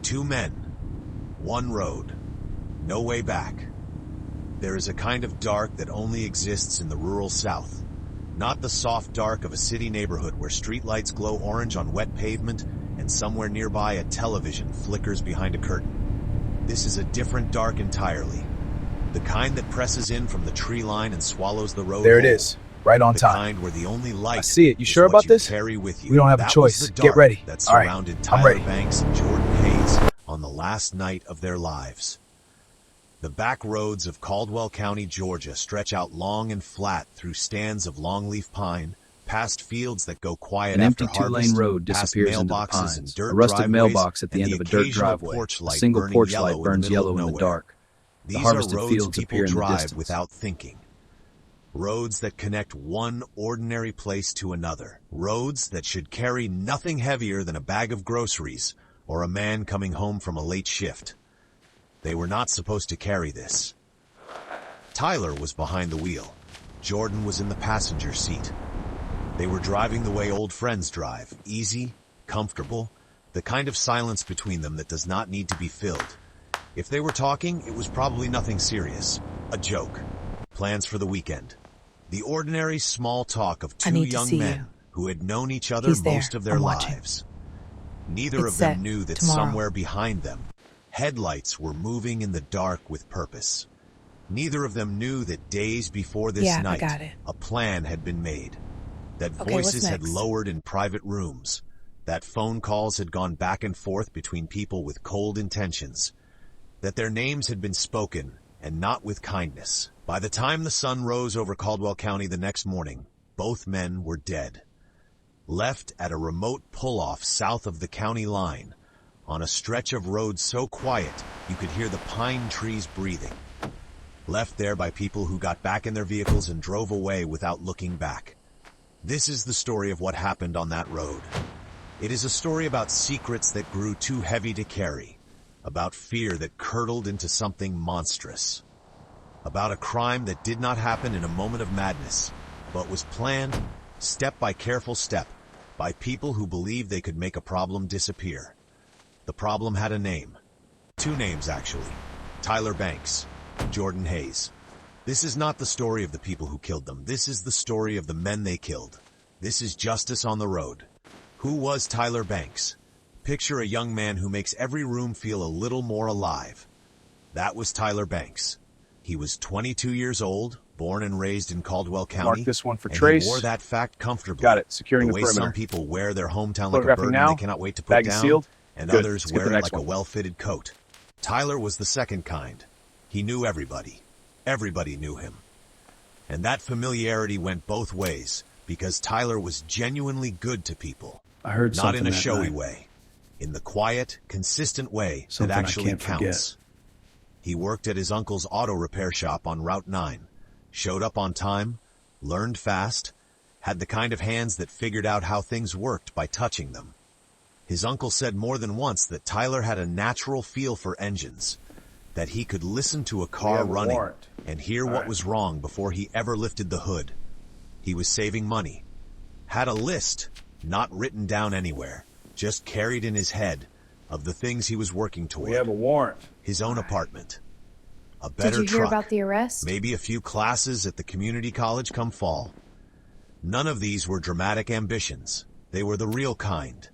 Two men, one road, no way back. There is a kind of dark that only exists in the rural South. Not the soft dark of a city neighborhood where streetlights glow orange on wet pavement and somewhere nearby a television flickers behind a curtain. This is a different dark entirely. The kind that presses in from the tree line and swallows the road. There it is, right on time. The kind where the only light I see it. You sure about this? Carry with you. We don't have a choice. Get ready. That All right, surrounded I'm Tyler ready. Banks and Jordan Hayes on the last night of their lives. The back roads of Caldwell County, Georgia stretch out long and flat through stands of longleaf pine, past fields that go quiet An after empty harvest, two-lane road past disappears into the mailboxes and pines. dirt A rusted driveways, mailbox at the and end of a dirt occasional driveway. porch A light single burning porch yellow light in burns the middle yellow of in the nowhere. dark. The These harvested are roads fields people appear in the drive distance. without thinking. Roads that connect one ordinary place to another. Roads that should carry nothing heavier than a bag of groceries or a man coming home from a late shift. They were not supposed to carry this. Tyler was behind the wheel. Jordan was in the passenger seat. They were driving the way old friends drive, easy, comfortable, the kind of silence between them that does not need to be filled. If they were talking, it was probably nothing serious, a joke, plans for the weekend. The ordinary small talk of two young men who had known each other most of their lives. Neither of them knew that somewhere behind them, headlights were moving in the dark with purpose. Neither of them knew that days before this night, a plan had been made. That voices had lowered in private rooms. That phone calls had gone back and forth between people with cold intentions. That their names had been spoken, and not with kindness. By the time the sun rose over Caldwell County the next morning, both men were dead. Left at a remote pull-off south of the county line, on a stretch of road so quiet you could hear the pine trees breathing. Left there by people who got back in their vehicles and drove away without looking back. This is the story of what happened on that road. It is a story about secrets that grew too heavy to carry, about fear that curdled into something monstrous, about a crime that did not happen in a moment of madness, but was planned, step by careful step, by people who believed they could make a problem disappear. The problem had a name. Two names, actually. Tyler Banks, Jordan Hayes. This is not the story of the people who killed them. This is the story of the men they killed. This is justice on the road. Who was Tyler Banks? Picture a young man who makes every room feel a little more alive. That was Tyler Banks. He was 22 years old, born and raised in Caldwell County. Mark this one for and trace. He wore that fact comfortably. Got it. Securing the the way perimeter. Some people wear their hometown like a burden they cannot wait to put Bag down, is sealed. and Good. others Let's get wear the it next like one. a well-fitted coat. Tyler was the second kind. He knew everybody. Everybody knew him. And that familiarity went both ways, because Tyler was genuinely good to people. I heard not something in a that showy night. way, in the quiet, consistent way Something that I actually can't counts. He worked at his uncle's auto repair shop on Route 9, showed up on time, learned fast, had the kind of hands that figured out how things worked by touching them. His uncle said more than once that Tyler had a natural feel for engines, that he could listen to a car running and hear what was wrong before he ever lifted the hood. He was saving money. Had a list, not written down anywhere, just carried in his head, of the things he was working toward. We have a warrant. His own apartment. A better Did you hear truck. about the arrest? Maybe a few classes at the community college come fall. None of these were dramatic ambitions. They were the real kind.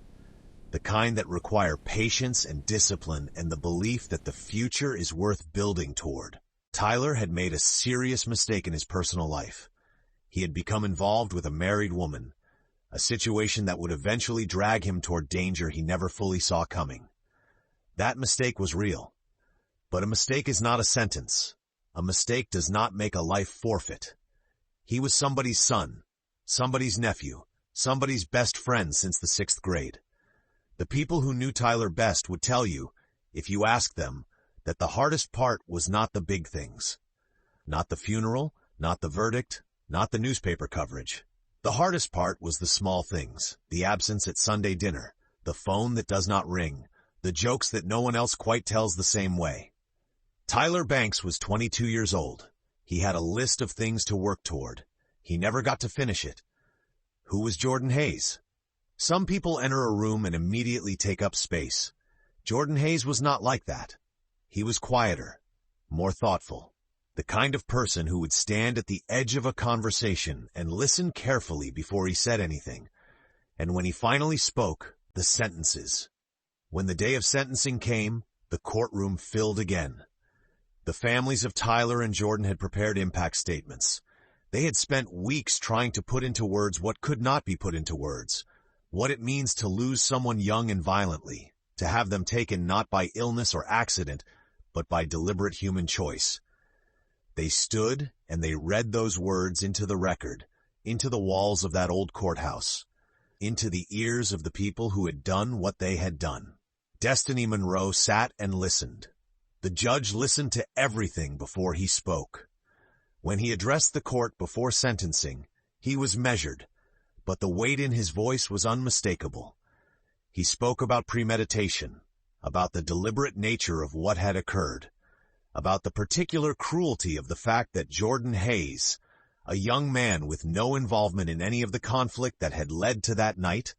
The kind that require patience and discipline and the belief that the future is worth building toward. Tyler had made a serious mistake in his personal life. He had become involved with a married woman, a situation that would eventually drag him toward danger he never fully saw coming. That mistake was real. But a mistake is not a sentence. A mistake does not make a life forfeit. He was somebody's son, somebody's nephew, somebody's best friend since the 6th grade. The people who knew Tyler best would tell you, if you asked them, that the hardest part was not the big things. Not the funeral, not the verdict, not the newspaper coverage. The hardest part was the small things, the absence at Sunday dinner, the phone that does not ring, the jokes that no one else quite tells the same way. Tyler Banks was 22 years old. He had a list of things to work toward. He never got to finish it. Who was Jordan Hayes? Some people enter a room and immediately take up space. Jordan Hayes was not like that. He was quieter, more thoughtful, the kind of person who would stand at the edge of a conversation and listen carefully before he said anything. And when he finally spoke, the sentences. When the day of sentencing came, the courtroom filled again. The families of Tyler and Jordan had prepared impact statements. They had spent weeks trying to put into words what could not be put into words, what it means to lose someone young and violently, to have them taken not by illness or accident, but by deliberate human choice. They stood and they read those words into the record, into the walls of that old courthouse, into the ears of the people who had done what they had done. Destiny Monroe sat and listened. The judge listened to everything before he spoke. When he addressed the court before sentencing, he was measured, but the weight in his voice was unmistakable. He spoke about premeditation, about the deliberate nature of what had occurred, about the particular cruelty of the fact that Jordan Hayes, a young man with no involvement in any of the conflict that had led to that night,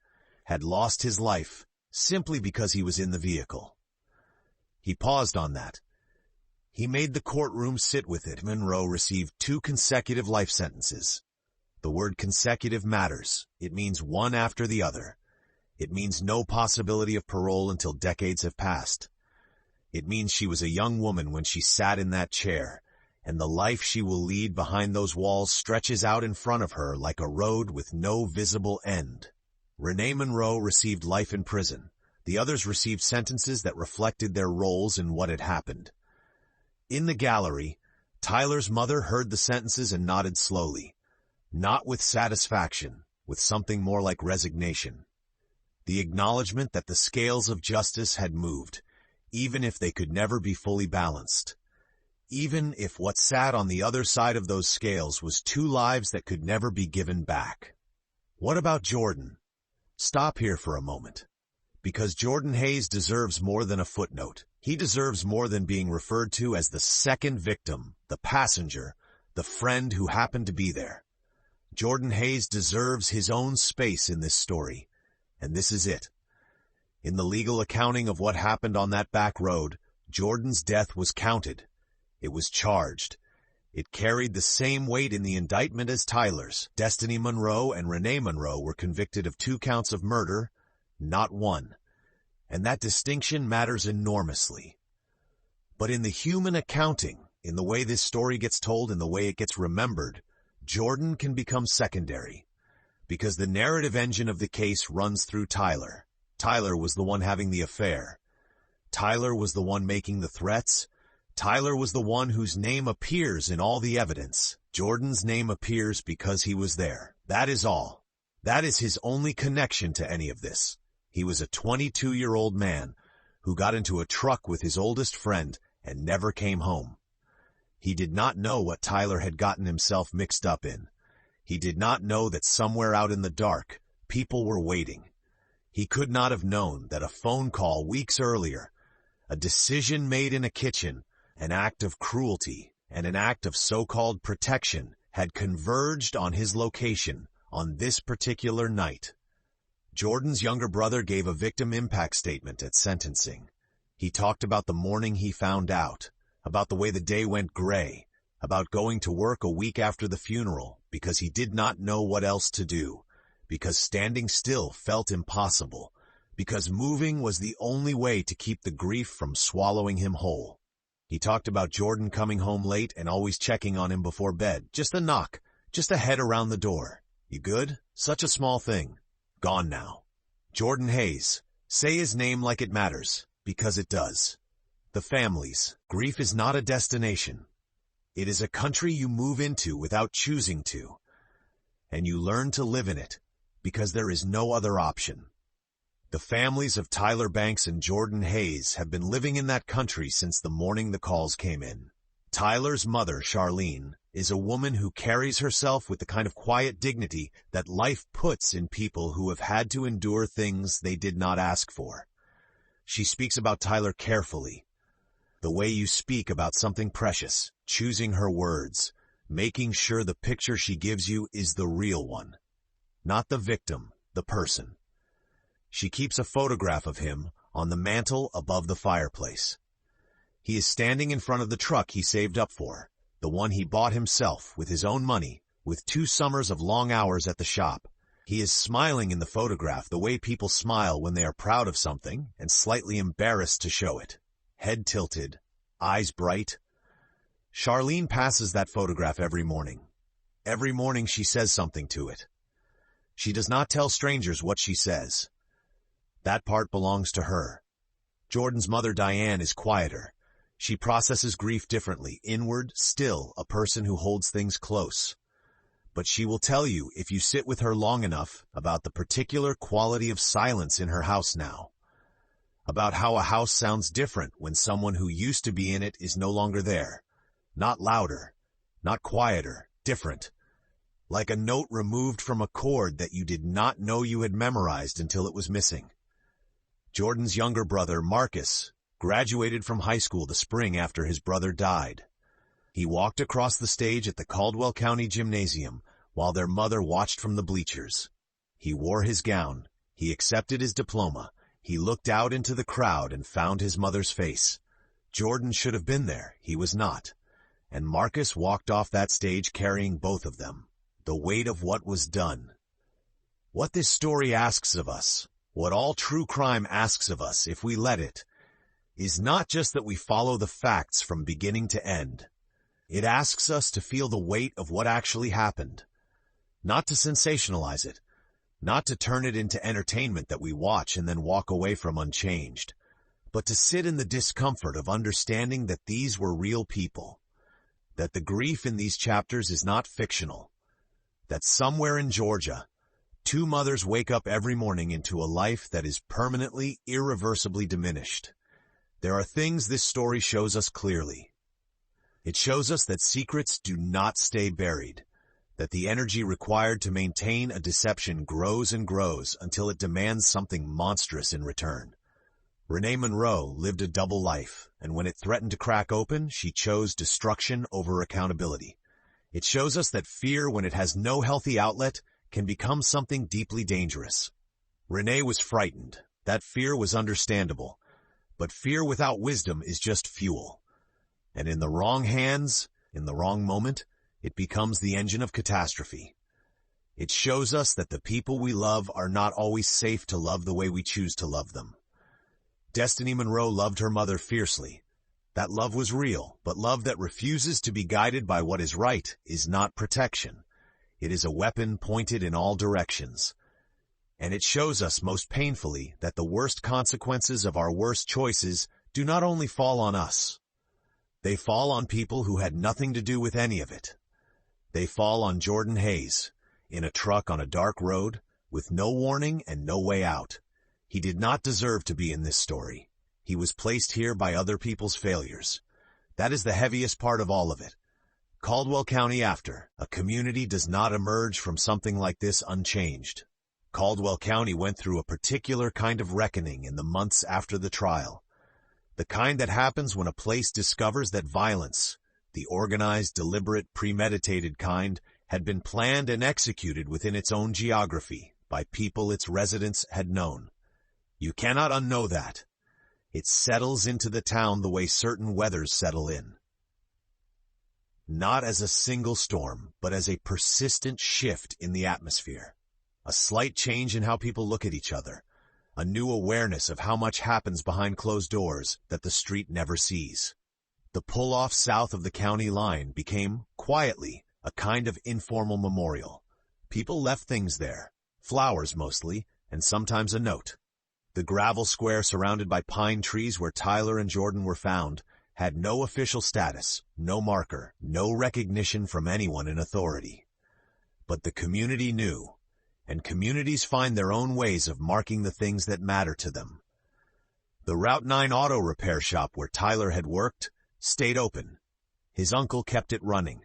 had lost his life simply because he was in the vehicle. He paused on that. He made the courtroom sit with it. Monroe received 2 consecutive life sentences. The word consecutive matters. It means one after the other. It means no possibility of parole until decades have passed. It means she was a young woman when she sat in that chair, and the life she will lead behind those walls stretches out in front of her like a road with no visible end. Renee Monroe received life in prison. The others received sentences that reflected their roles in what had happened. In the gallery, Tyler's mother heard the sentences and nodded slowly, not with satisfaction, with something more like resignation. The acknowledgement that the scales of justice had moved, even if they could never be fully balanced. Even if what sat on the other side of those scales was 2 lives that could never be given back. What about Jordan? Stop here for a moment. Because Jordan Hayes deserves more than a footnote. He deserves more than being referred to as the second victim, the passenger, the friend who happened to be there. Jordan Hayes deserves his own space in this story, and this is it. In the legal accounting of what happened on that back road, Jordan's death was counted. It was charged. It carried the same weight in the indictment as Tyler's. Destiny Monroe and Renee Monroe were convicted of 2 counts of murder, not 1. And that distinction matters enormously. But in the human accounting, in the way this story gets told, in the way it gets remembered, Jordan can become secondary. Because the narrative engine of the case runs through Tyler. Tyler was the one having the affair. Tyler was the one making the threats. Tyler was the one whose name appears in all the evidence. Jordan's name appears because he was there. That is all. That is his only connection to any of this. He was a 22-year-old man who got into a truck with his oldest friend and never came home. He did not know what Tyler had gotten himself mixed up in. He did not know that somewhere out in the dark, people were waiting. He could not have known that a phone call weeks earlier, a decision made in a kitchen, an act of cruelty, and an act of so-called protection had converged on his location on this particular night. Jordan's younger brother gave a victim impact statement at sentencing. He talked about the morning he found out, about the way the day went gray, about going to work a week after the funeral because he did not know what else to do, because standing still felt impossible, because moving was the only way to keep the grief from swallowing him whole. He talked about Jordan coming home late and always checking on him before bed. Just a knock, just a head around the door. You good? Such a small thing. Gone now. Jordan Hayes. Say his name like it matters, because it does. The families. Grief is not a destination. It is a country you move into without choosing to, and you learn to live in it, because there is no other option. The families of Tyler Banks and Jordan Hayes have been living in that country since the morning the calls came in. Tyler's mother, Charlene, is a woman who carries herself with the kind of quiet dignity that life puts in people who have had to endure things they did not ask for. She speaks about Tyler carefully, the way you speak about something precious, choosing her words, making sure the picture she gives you is the real one, not the victim, the person. She keeps a photograph of him on the mantel above the fireplace. He is standing in front of the truck he saved up for, the one he bought himself with his own money, with 2 summers of long hours at the shop. He is smiling in the photograph the way people smile when they are proud of something and slightly embarrassed to show it. Head tilted, eyes bright. Charlene passes that photograph every morning. Every morning she says something to it. She does not tell strangers what she says. That part belongs to her. Jordan's mother, Diane, is quieter. She processes grief differently, inward, still a person who holds things close. But she will tell you, if you sit with her long enough, about the particular quality of silence in her house now. About how a house sounds different when someone who used to be in it is no longer there. Not louder, not quieter, different. Like a note removed from a chord that you did not know you had memorized until it was missing. Jordan's younger brother, Marcus, graduated from high school the spring after his brother died. He walked across the stage at the Caldwell County Gymnasium while their mother watched from the bleachers. He wore his gown. He accepted his diploma. He looked out into the crowd and found his mother's face. Jordan should have been there. He was not. And Marcus walked off that stage carrying both of them. The weight of what was done. What this story asks of us, what all true crime asks of us if we let it, is not just that we follow the facts from beginning to end. It asks us to feel the weight of what actually happened. Not to sensationalize it, not to turn it into entertainment that we watch and then walk away from unchanged, but to sit in the discomfort of understanding that these were real people, that the grief in these chapters is not fictional, that somewhere in Georgia, 2 mothers wake up every morning into a life that is permanently, irreversibly diminished. There are things this story shows us clearly. It shows us that secrets do not stay buried, that the energy required to maintain a deception grows and grows until it demands something monstrous in return. Renee Monroe lived a double life, and when it threatened to crack open, she chose destruction over accountability. It shows us that fear, when it has no healthy outlet, can become something deeply dangerous. Renee was frightened. That fear was understandable. But fear without wisdom is just fuel. And in the wrong hands, in the wrong moment, it becomes the engine of catastrophe. It shows us that the people we love are not always safe to love the way we choose to love them. Destiny Monroe loved her mother fiercely. That love was real, but love that refuses to be guided by what is right is not protection. It is a weapon pointed in all directions. And it shows us most painfully that the worst consequences of our worst choices do not only fall on us. They fall on people who had nothing to do with any of it. They fall on Jordan Hayes, in a truck on a dark road, with no warning and no way out. He did not deserve to be in this story. He was placed here by other people's failures. That is the heaviest part of all of it. Caldwell County after, a community does not emerge from something like this unchanged. Caldwell County went through a particular kind of reckoning in the months after the trial. The kind that happens when a place discovers that violence, the organized, deliberate, premeditated kind, had been planned and executed within its own geography by people its residents had known. You cannot unknow that. It settles into the town the way certain weathers settle in. Not as a single storm, but as a persistent shift in the atmosphere. A slight change in how people look at each other. A new awareness of how much happens behind closed doors that the street never sees. The pull-off south of the county line became, quietly, a kind of informal memorial. People left things there, flowers mostly, and sometimes a note. The gravel square surrounded by pine trees where Tyler and Jordan were found had no official status, no marker, no recognition from anyone in authority. But the community knew, and communities find their own ways of marking the things that matter to them. The Route 9 auto repair shop where Tyler had worked stayed open. His uncle kept it running.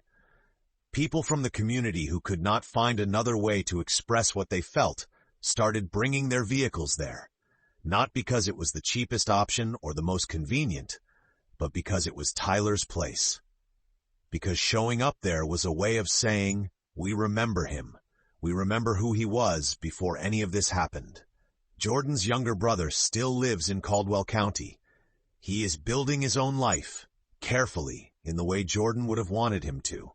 People from the community who could not find another way to express what they felt started bringing their vehicles there. Not because it was the cheapest option or the most convenient, but because it was Tyler's place. Because showing up there was a way of saying, we remember him. We remember who he was before any of this happened. Jordan's younger brother still lives in Caldwell County. He is building his own life, carefully, in the way Jordan would have wanted him to.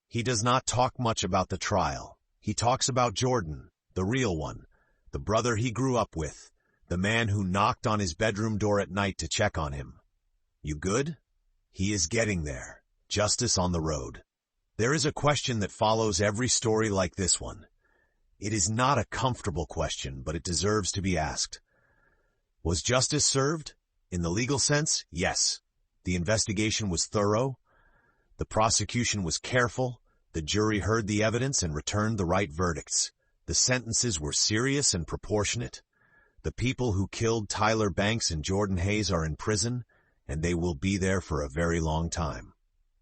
He does not talk much about the trial. He talks about Jordan, the real one, the brother he grew up with, the man who knocked on his bedroom door at night to check on him. You good? He is getting there. Justice on the road. There is a question that follows every story like this one. It is not a comfortable question, but it deserves to be asked. Was justice served? In the legal sense, yes. The investigation was thorough. The prosecution was careful. The jury heard the evidence and returned the right verdicts. The sentences were serious and proportionate. The people who killed Tyler Banks and Jordan Hayes are in prison, and they will be there for a very long time.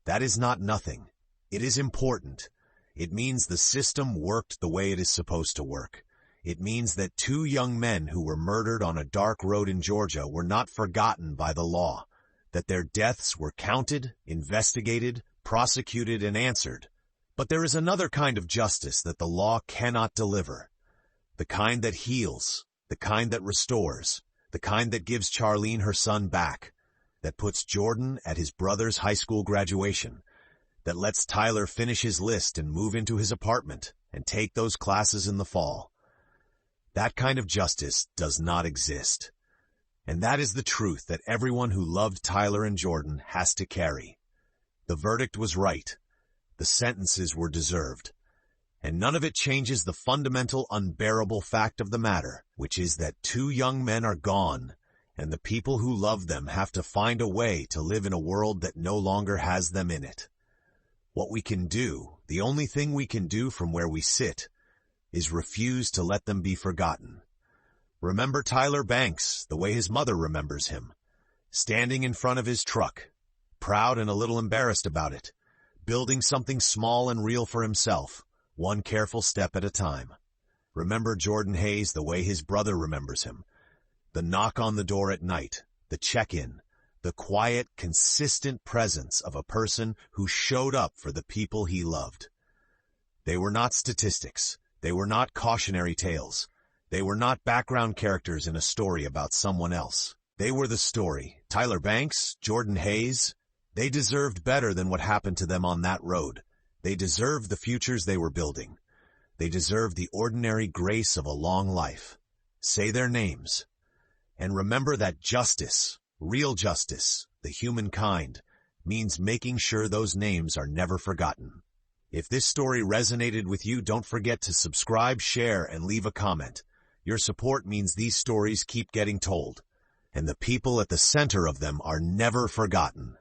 That is not nothing. It is important. It means the system worked the way it is supposed to work. It means that two young men who were murdered on a dark road in Georgia were not forgotten by the law, that their deaths were counted, investigated, prosecuted, and answered. But there is another kind of justice that the law cannot deliver. The kind that heals, the kind that restores, the kind that gives Charlene her son back, that puts Jordan at his brother's high school graduation, that lets Tyler finish his list and move into his apartment and take those classes in the fall. That kind of justice does not exist. And that is the truth that everyone who loved Tyler and Jordan has to carry. The verdict was right. The sentences were deserved. And none of it changes the fundamental, unbearable fact of the matter, which is that two young men are gone, and the people who love them have to find a way to live in a world that no longer has them in it. What we can do, the only thing we can do from where we sit, is refuse to let them be forgotten. Remember Tyler Banks the way his mother remembers him, standing in front of his truck, proud and a little embarrassed about it, building something small and real for himself, one careful step at a time. Remember Jordan Hayes the way his brother remembers him, the knock on the door at night, the check-in, the quiet, consistent presence of a person who showed up for the people he loved. They were not statistics. They were not cautionary tales. They were not background characters in a story about someone else. They were the story. Tyler Banks, Jordan Hayes, they deserved better than what happened to them on that road. They deserved the futures they were building. They deserved the ordinary grace of a long life. Say their names. And remember that justice, real justice, the human kind, means making sure those names are never forgotten. If this story resonated with you, don't forget to subscribe, share, and leave a comment. Your support means these stories keep getting told, and the people at the center of them are never forgotten.